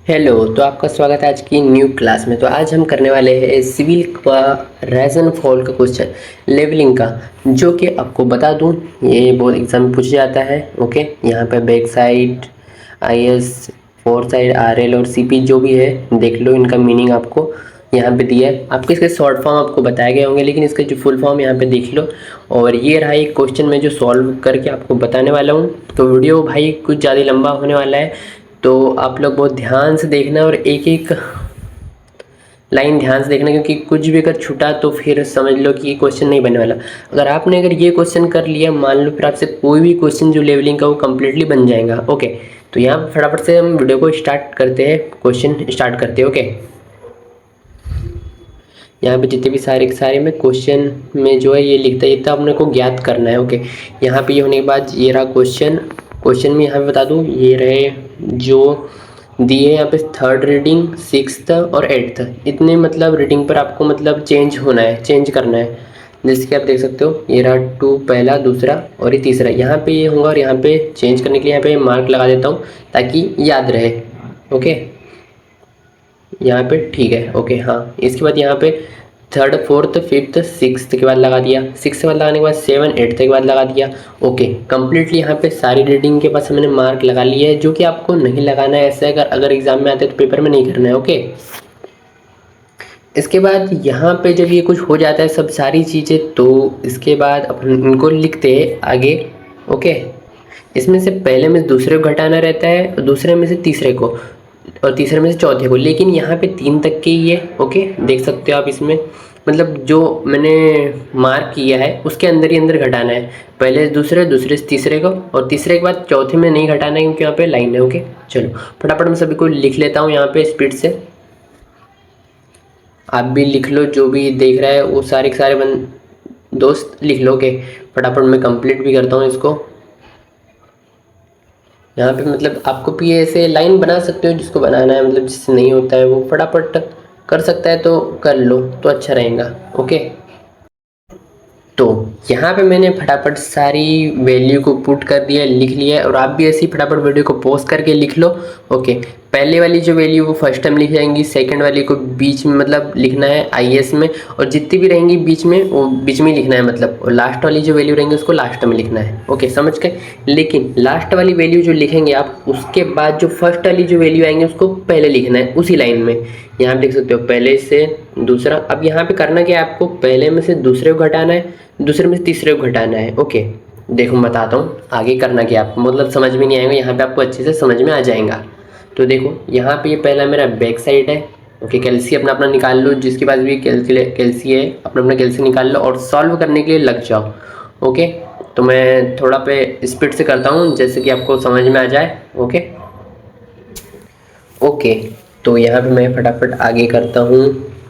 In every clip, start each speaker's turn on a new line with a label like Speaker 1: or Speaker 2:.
Speaker 1: Hello. तो आपका स्वागत है आज की न्यू क्लास में। तो आज हम करने वाले हैं सिविल का राइज एंड फॉल का क्वेश्चन लेवलिंग का, जो कि आपको बता दूं ये बहुत एग्जाम में पूछा जाता है। ओके, यहाँ पे back sight IS, fore sight RL और सीपी जो भी है देख लो, इनका मीनिंग आपको यहाँ पे दिया है। आपको इसके शॉर्ट फॉर्म आपको बताए गए होंगे, लेकिन इसका जो फुल फॉर्म यहाँ पे देख लो। और ये रहा एक क्वेश्चन मैं जो सॉल्व करके आपको बताने वाला हूँ। तो वीडियो भाई कुछ ज़्यादा लंबा होने वाला है, तो आप लोग बहुत ध्यान से देखना और एक एक लाइन ध्यान से देखना, क्योंकि कुछ भी अगर छूटा तो फिर समझ लो कि ये क्वेश्चन नहीं बनने वाला। अगर ये क्वेश्चन कर लिया, मान लो, फिर आपसे कोई भी क्वेश्चन जो लेवलिंग का वो कम्प्लीटली बन जाएगा। ओके, तो यहाँ फटाफट से हम वीडियो को स्टार्ट करते हैं, क्वेश्चन स्टार्ट करते हैं। ओके, यहाँ पे जितने भी सारे के सारे में क्वेश्चन में जो है ये लिखता है, ये तो अपने को ज्ञात करना है। ओके, यहाँ पे ये होने के बाद ये रहा क्वेश्चन। क्वेश्चन में यहाँ पे बता दूँ, ये रहे जो दिए यहाँ पे थर्ड रीडिंग, सिक्स्थ और एट्थ, इतने मतलब रीडिंग पर आपको मतलब चेंज होना है, चेंज करना है। जैसे कि आप देख सकते हो, ये रहा टू पहला, दूसरा और ये तीसरा। यहाँ पे ये होगा और यहाँ पे चेंज करने के लिए यहाँ पे मार्क लगा देता हूँ ताकि याद रहे। ओके, यहाँ पे ठीक है। ओके, हाँ, इसके बाद यहाँ पे थर्ड, फोर्थ, फिफ्थ, सिक्स्थ के बाद लगा दिया। सिक्स के बाद लगाने के बाद सेवन, एट्थ के बाद लगा दिया। ओके, कंप्लीटली यहाँ पे सारी रीडिंग के पास मैंने मार्क लगा लिया है, जो कि आपको नहीं लगाना है। ऐसे अगर एग्जाम में आते हैं तो पेपर में नहीं करना है। ओके, इसके बाद यहाँ पे जब ये कुछ हो जाता है सब सारी चीज़ें, तो इसके बाद अपन इनको लिखते हैं आगे। ओके, इसमें से पहले में दूसरे को घटाना रहता है, दूसरे में से तीसरे को, और तीसरे में से चौथे को। लेकिन यहाँ पे तीन तक के ही है। ओके, देख सकते हो आप इसमें, मतलब जो मैंने मार्क किया है उसके अंदर ही अंदर घटाना है। पहले से दूसरे, दूसरे से तीसरे को, और तीसरे के बाद चौथे में नहीं घटाना है, क्योंकि यहाँ पे लाइन है। ओके, चलो फटाफट मैं सभी को लिख लेता हूँ यहाँ पे स्पीड से। आप भी लिख लो, जो भी देख रहा है वो सारे के सारे दोस्त लिख लो। के फटाफट मैं कंप्लीट भी करता हूँ इसको। यहाँ पे मतलब आपको भी ऐसे लाइन बना सकते हो, जिसको बनाना है, मतलब जिससे नहीं होता है वो फटाफट कर सकता है, तो कर लो तो अच्छा रहेगा। ओके, तो यहाँ पे मैंने फटाफट सारी वैल्यू को पुट कर दिया, लिख लिया है। और आप भी ऐसी फटाफट वीडियो को पॉज करके लिख लो। ओके, पहले वाली जो वैल्यू वो फर्स्ट टाइम लिख जाएंगी, सेकंड वाली को बीच में मतलब लिखना है आईएस में, और जितनी भी रहेंगी बीच में वो बीच में लिखना है मतलब, और लास्ट वाली जो वैल्यू रहेंगी उसको लास्ट में लिखना है। ओके, समझ गए। लेकिन लास्ट वाली वैल्यू जो लिखेंगे आप, उसके बाद जो फर्स्ट वाली जो वैल्यू आएंगे उसको पहले लिखना है उसी लाइन में। यहाँ पे देख सकते हो, पहले से दूसरा। अब यहाँ पे करना क्या है, आपको पहले में से दूसरे को घटाना है, दूसरे में से तीसरे को घटाना है। ओके, देखो मैं बताता हूँ आगे करना क्या आपको, मतलब समझ में नहीं आएगा, यहाँ पे आपको अच्छे से समझ में आ जाएगा। तो देखो यहाँ पे ये पहला मेरा बैक साइड है। ओके, कैल्सी अपना अपना निकाल लो, जिसके पास भी कैल्सी है अपना अपना कैल्सी निकाल लो और सॉल्व करने के लिए लग जाओ। ओके, तो मैं थोड़ा पे स्पीड से करता हूँ, जैसे कि आपको समझ में आ जाए। ओके ओके, तो यहाँ पे मैं फटाफट आगे करता हूँ,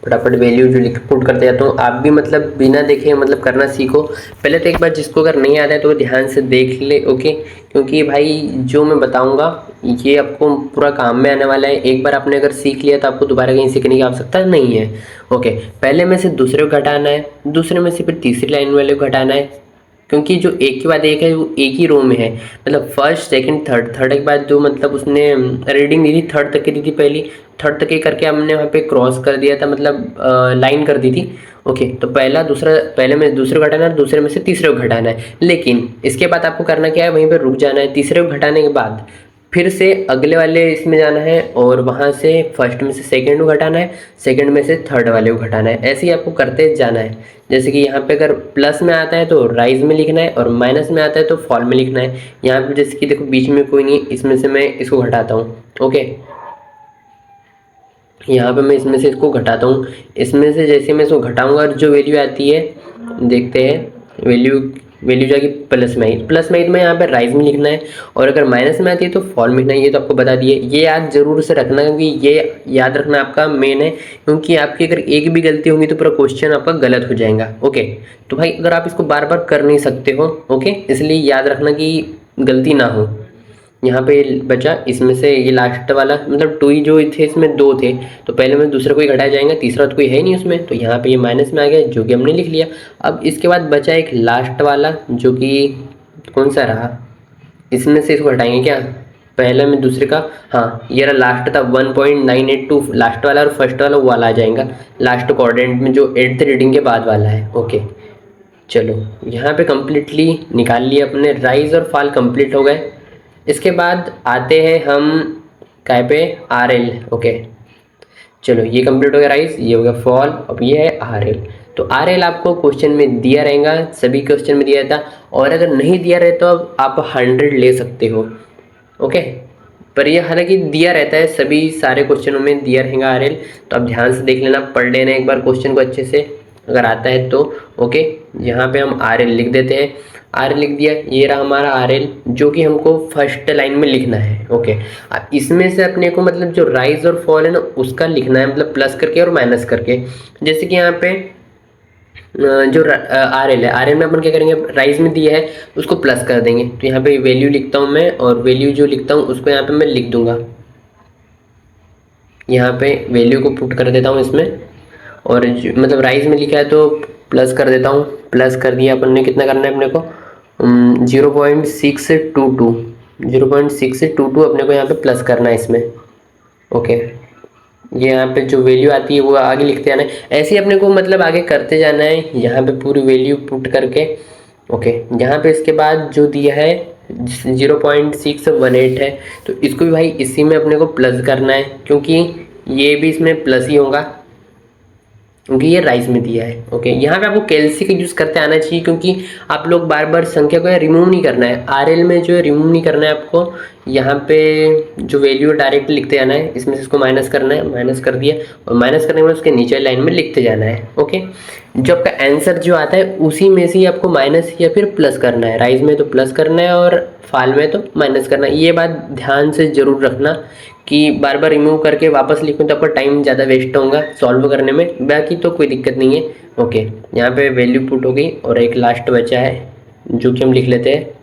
Speaker 1: फटाफट वैल्यू जो लिख पुट करते जाता हूँ। आप भी मतलब बिना देखे मतलब करना सीखो। पहले तो एक बार जिसको अगर नहीं आता है तो वो ध्यान से देख ले। ओके, क्योंकि भाई जो मैं बताऊँगा ये आपको पूरा काम में आने वाला है। एक बार आपने अगर सीख लिया तो आपको दोबारा कहीं सीखने की आवश्यकता नहीं है। ओके, पहले में से दूसरे को घटाना है, दूसरे में से फिर तीसरी लाइन वाले को घटाना है, क्योंकि जो एक के बाद एक है वो एक ही रो में है। मतलब फर्स्ट, सेकंड, थर्ड, थर्ड के बाद जो मतलब उसने रीडिंग दी थी थर्ड तक की दी थी पहली, थर्ड तक की करके हमने वहाँ पे क्रॉस कर दिया था, मतलब लाइन कर दी थी। ओके, तो पहला दूसरा, पहले में दूसरे को घटाना है, दूसरे में से तीसरे को घटाना है। लेकिन इसके बाद आपको करना क्या है, वहीं पर रुक जाना है। तीसरे को घटाने के बाद फिर से अगले वाले इसमें जाना है, और वहाँ से फर्स्ट में से सेकंड को घटाना है, सेकंड में से थर्ड वाले को घटाना है। ऐसे ही आपको करते जाना है। जैसे कि यहाँ पे अगर प्लस में आता है तो राइज में लिखना है, और माइनस में आता है तो फॉल में लिखना है। यहाँ पे जैसे कि देखो बीच में कोई नहीं, इसमें से मैं इसको घटाता हूँ। ओके, यहाँ पे मैं इसमें से इसको घटाता हूँ। इसमें से जैसे मैं इसको घटाऊंगा और जो वैल्यू आती है देखते हैं, वैल्यू वैल्यू जाएगी प्लस में ही, प्लस में ही तो मैं यहाँ पे राइज में लिखना है, और अगर माइनस में आती है तो फॉल में लिखना है। ये तो आपको बता दिए, ये याद जरूर से रखना, क्योंकि ये याद रखना आपका मेन है। क्योंकि आपकी अगर एक भी गलती होगी तो पूरा क्वेश्चन आपका गलत हो जाएगा। ओके, तो भाई अगर आप इसको बार बार कर नहीं सकते हो, ओके, इसलिए याद रखना कि गलती ना हो। यहाँ पे बचा इसमें से ये लास्ट वाला, मतलब टू ही जो थे, इसमें दो थे, तो पहले में दूसरे को ही घटाया जाएगा, तीसरा तो कोई है नहीं उसमें, तो यहाँ पे ये माइनस में आ गया, जो कि हमने लिख लिया। अब इसके बाद बचा एक लास्ट वाला, जो कि कौन सा रहा, इसमें से इसको हटाएंगे क्या, पहले में दूसरे का, हाँ ये रहा लास्ट था 1.982 लास्ट वाला, और फर्स्ट वाला वो वाला आ जाएगा लास्ट कोऑर्डिनेट में जो 8th रीडिंग के बाद वाला है। ओके चलो यहाँ पे कम्प्लीटली निकाल लिए अपने, राइज और फॉल कंप्लीट हो गए। इसके बाद आते हैं हम काय पे, आर एल। ओके चलो ये कंप्लीट हो गया राइज, ये हो गया फॉल, अब ये है आर एल। तो आर एल आपको क्वेश्चन में दिया रहेगा, सभी क्वेश्चन में दिया था, और अगर नहीं दिया रहे तो अब आप 100 ले सकते हो। ओके पर ये हालांकि दिया रहता है, सभी सारे क्वेश्चनों में दिया रहेगा आर एल, तो आप ध्यान से देख लेना, पढ़ लेना एक बार क्वेश्चन को अच्छे से अगर आता है तो। ओके यहाँ पे हम आर एल लिख देते हैं, आर एल लिख दिया, ये रहा हमारा आर एल जो कि हमको फर्स्ट लाइन में लिखना है। ओके अब इसमें से अपने को मतलब जो राइज और फॉल है ना उसका लिखना है, मतलब प्लस करके और माइनस करके। जैसे कि यहाँ पे जो आर एल है, आर एल में अपन क्या करेंगे, राइज में दिया है उसको प्लस कर देंगे, तो यहाँ पे वैल्यू लिखता हूँ मैं, और वैल्यू जो लिखता हूँ उसको यहाँ पे मैं लिख दूंगा, यहाँ पे वैल्यू को पुट कर देता हूँ इसमें, और मतलब राइज में लिखा है तो प्लस कर देता हूँ, प्लस कर दिया अपन ने। कितना करना है अपने को, 0.622 0.622 अपने को यहाँ पे प्लस करना है इसमें। ओके ये यहाँ पे जो वैल्यू आती है वो आगे लिखते जाना है, ऐसे ही अपने को मतलब आगे करते जाना है, यहाँ पे पूरी वैल्यू पुट करके। ओके यहाँ पे इसके बाद जो दिया है 0.618 है, तो इसको भी भाई इसी में अपने को प्लस करना है, क्योंकि ये भी इसमें प्लस ही होगा क्योंकि ये राइज में दिया है। ओके यहाँ पे आपको कैलसी का यूज़ करते आना चाहिए, क्योंकि आप लोग बार बार संख्या को रिमूव नहीं करना है, आरएल में जो है रिमूव नहीं करना है आपको, यहाँ पे जो वैल्यू डायरेक्ट लिखते जाना है, इसमें से इसको माइनस करना है, माइनस कर दिया, और माइनस करने के बाद उसके नीचे लाइन में लिखते जाना है। ओके जो आपका आंसर जो आता है उसी में से ही आपको माइनस या फिर प्लस करना है, राइज में तो प्लस करना है और फाल में तो माइनस करना है। ये बात ध्यान से ज़रूर रखना कि बार बार रिमूव करके वापस लिखूँ तो आपका टाइम ज़्यादा वेस्ट होगा सॉल्व करने में, बाकी तो कोई दिक्कत नहीं है। ओके यहाँ पे वैल्यू पुट हो गई, और एक लास्ट बचा है जो कि हम लिख लेते हैं।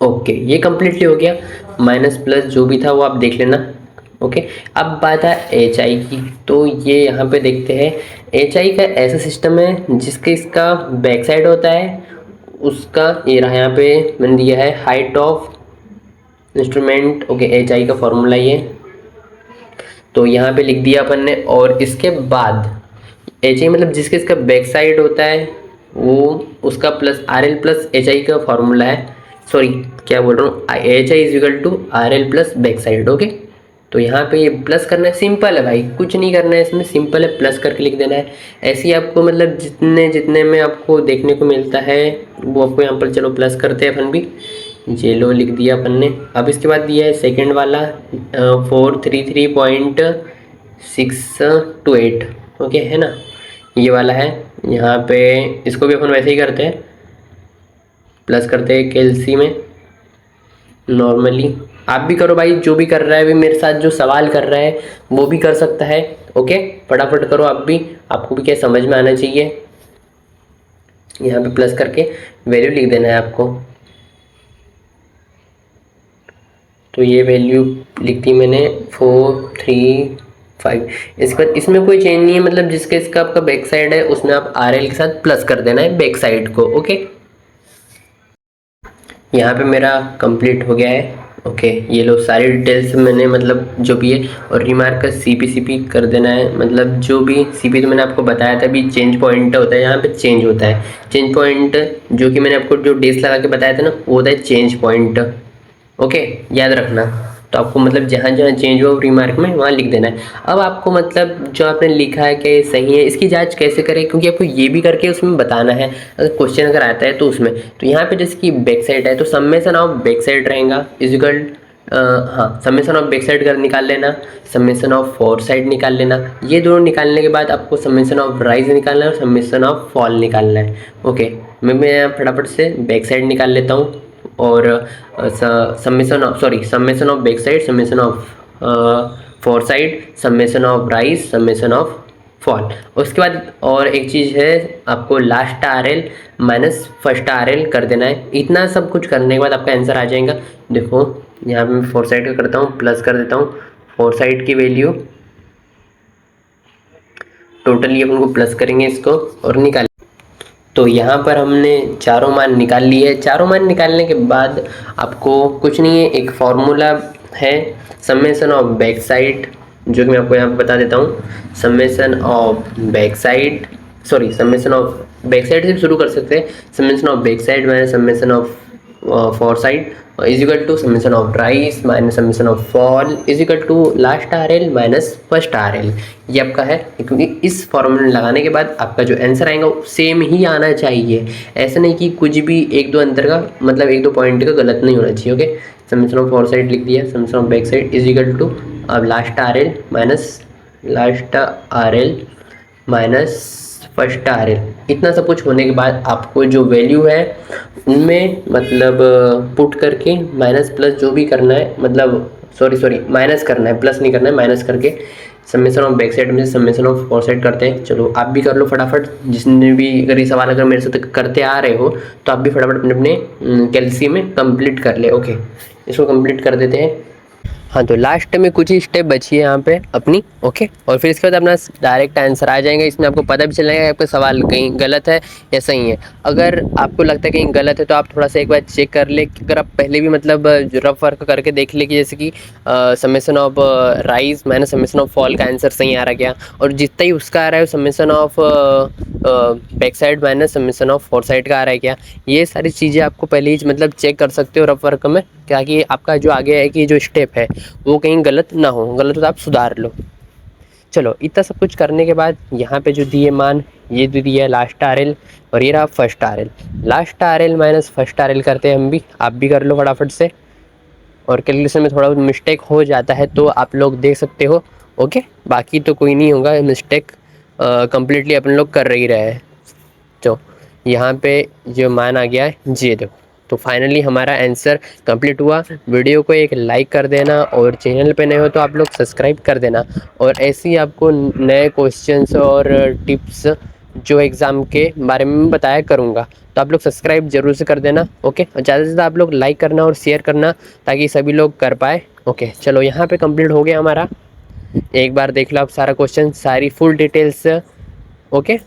Speaker 1: ओके ये कम्प्लीटली हो गया, माइनस प्लस जो भी था वो आप देख लेना। ओके अब बात है एच आई की, तो ये यहाँ पे देखते हैं। एच आई का ऐसा सिस्टम है जिसके इसका बैक साइड होता है उसका, ये रहा यहाँ पे मैंने दिया है height of instrument. Okay H I का फॉर्मूला ये, तो यहाँ पे लिख दिया अपन ने, और इसके बाद एच आई मतलब जिसके इसका बैक साइड होता है वो उसका plus R L plus H I का फॉर्मूला है, सॉरी क्या बोल रहा हूँ, H I is equal to R L plus back sight. Okay तो यहाँ पे ये प्लस करना है, सिंपल है भाई, कुछ नहीं करना है इसमें, सिंपल है, प्लस करके लिख देना है। ऐसे ही आपको मतलब जितने जितने में आपको देखने को मिलता है वो आपको यहाँ पर, चलो प्लस करते हैं अपन भी, ये लो लिख दिया अपन ने। अब इसके बाद दिया है सेकंड वाला 433.628। ओके है ना, ये वाला है, यहाँ पे इसको भी अपन वैसे ही करते हैं, प्लस करते हैं कैलसी में नॉर्मली। आप भी करो भाई, जो भी कर रहा है भी मेरे साथ जो सवाल कर रहा है वो भी कर सकता है। ओके फटाफट करो आप भी, आपको भी क्या समझ में आना चाहिए। यहाँ पे प्लस करके वैल्यू लिख देना है आपको, तो ये वैल्यू लिख दी मैंने 435। इसके बाद इसमें कोई चेंज नहीं है, मतलब जिसके इसका आपका बैक साइड है उसमें आप आर एल के साथ प्लस कर देना है बैक साइड को। ओके यहाँ पे मेरा कंप्लीट हो गया है। ओके ये लो सारी डिटेल्स मैंने मतलब जो भी है, और रिमार्क का सीपी कर देना है, मतलब जो भी सीपी तो मैंने आपको बताया था भी, चेंज पॉइंट होता है यहाँ पे, चेंज होता है चेंज पॉइंट, जो कि मैंने आपको जो डेस लगा के बताया था ना वो होता है चेंज पॉइंट। ओके याद रखना, तो आपको मतलब जहाँ जहाँ चेंज हुआ रिमार्क में वहाँ लिख देना है। अब आपको मतलब जो आपने लिखा है कि सही है, इसकी जांच कैसे करें, क्योंकि आपको ये भी करके उसमें बताना है अगर क्वेश्चन अगर आता है तो उसमें। तो यहाँ पे जैसे कि बैक साइड है तो समेशन ऑफ बैक साइड रहेगा इजिकल, हाँ समेशन ऑफ बैक साइड कर निकाल लेना, समेशन ऑफ फोर साइड निकाल लेना, ये दोनों निकालने के बाद आपको समेशन ऑफ राइज निकालना है और समेशन ऑफ फॉल निकालना है। ओके मैं फटाफट से बैक साइड निकाल लेता हूँ, और summation of back side, summation of fore side, summation of rise, summation of fall. उसके बाद और एक चीज़ है, आपको last R L minus first R L कर देना है। इतना सब कुछ करने के बाद आपका आंसर आ जाएगा। देखो यहाँ पे मैं फोर साइड का करता हूँ, प्लस कर देता हूँ फोर साइड की वैल्यू, टोटली अपन को प्लस करेंगे इसको और निकाल। तो यहाँ पर हमने चारों मान निकाल लिए। चारों मान निकालने के बाद आपको कुछ नहीं है, एक फॉर्मूला है समेशन ऑफ बैक साइड, जो कि मैं आपको यहाँ पे बता देता हूँ। Summation of back sight, sorry summation of back sight से शुरू कर सकते हैं। Summation of back sight minus summation of fore sight is equal to summation of rise minus summation of fall is equal to last R L minus first R L. ये आपका है, क्योंकि इस फॉर्मूले लगाने के बाद आपका जो आंसर आएगा वो सेम ही आना चाहिए। ऐसा नहीं कि कुछ भी एक दो अंतर का मतलब एक दो पॉइंट का गलत नहीं होना चाहिए। Okay, summation of fore side लिख दिया, summation of back side is equal to अब last R L minus last R L minus first R L. इतना सब कुछ होने के बाद आपको जो वैल्यू है उनमें मतलब पुट करके माइनस प्लस जो भी करना है, मतलब सॉरी माइनस करना है, प्लस नहीं करना है, माइनस करके समेशन ऑफ बैक साइड में समेशन ऑफ फोर साइड करते हैं। चलो आप भी कर लो फटाफट, जिसने भी अगर ये सवाल अगर मेरे से करते आ रहे हो तो आप भी फटाफट अपने अपने कैलसी में कंप्लीट कर ले। ओके, इसको कंप्लीट कर देते हैं। हाँ, तो लास्ट में कुछ ही स्टेप बची है यहाँ पे अपनी। ओके, और फिर इसके बाद अपना डायरेक्ट आंसर आ जाएगा। इसमें आपको पता भी चल जाएगा आपका सवाल कहीं गलत है या सही है। अगर आपको लगता है कहीं गलत है तो आप थोड़ा सा एक बार चेक कर ले कि अगर आप पहले भी मतलब रफ वर्क करके देख ले कि जैसे कि summation of rise minus summation of fall का आंसर सही आ रहा क्या, और जितना ही उसका आ रहा है summation of back sight minus summation of fore side का आ रहा है क्या। ये सारी चीज़ें आपको पहले ही मतलब चेक कर सकते हो रफ वर्क में, ताकि आपका जो आगे है कि जो स्टेप है वो कहीं गलत ना हो, गलत हो तो आप सुधार लो। चलो, इतना सब कुछ करने के बाद यहाँ पे जो दिए मान, ये जो दिया है लास्ट आर एल और ये रहा first R L. Last R L minus first R L करते हैं हम भी, आप भी कर लो फटाफट से। और कैलकुलेशन में थोड़ा मिस्टेक हो जाता है तो आप लोग देख सकते हो। ओके, बाकी तो कोई नहीं होगा, मिस्टेक कंप्लीटली अपन लोग कर ही रहे हैं। तो यहाँ पे जो मान आ गया है जी, देखो। तो फाइनली हमारा आंसर कंप्लीट हुआ। वीडियो को एक लाइक कर देना और चैनल पे नए हो तो आप लोग सब्सक्राइब कर देना। और ऐसे ही आपको नए क्वेश्चंस और टिप्स जो एग्ज़ाम के बारे में बताया करूँगा, तो आप लोग सब्सक्राइब जरूर से कर देना। ओके, और ज़्यादा से ज़्यादा आप लोग लाइक करना और शेयर करना ताकि सभी लोग कर पाए। ओके, चलो यहाँ पे कंप्लीट हो गया हमारा। एक बार देख लो आप सारा क्वेश्चन, सारी फुल डिटेल्स। ओके,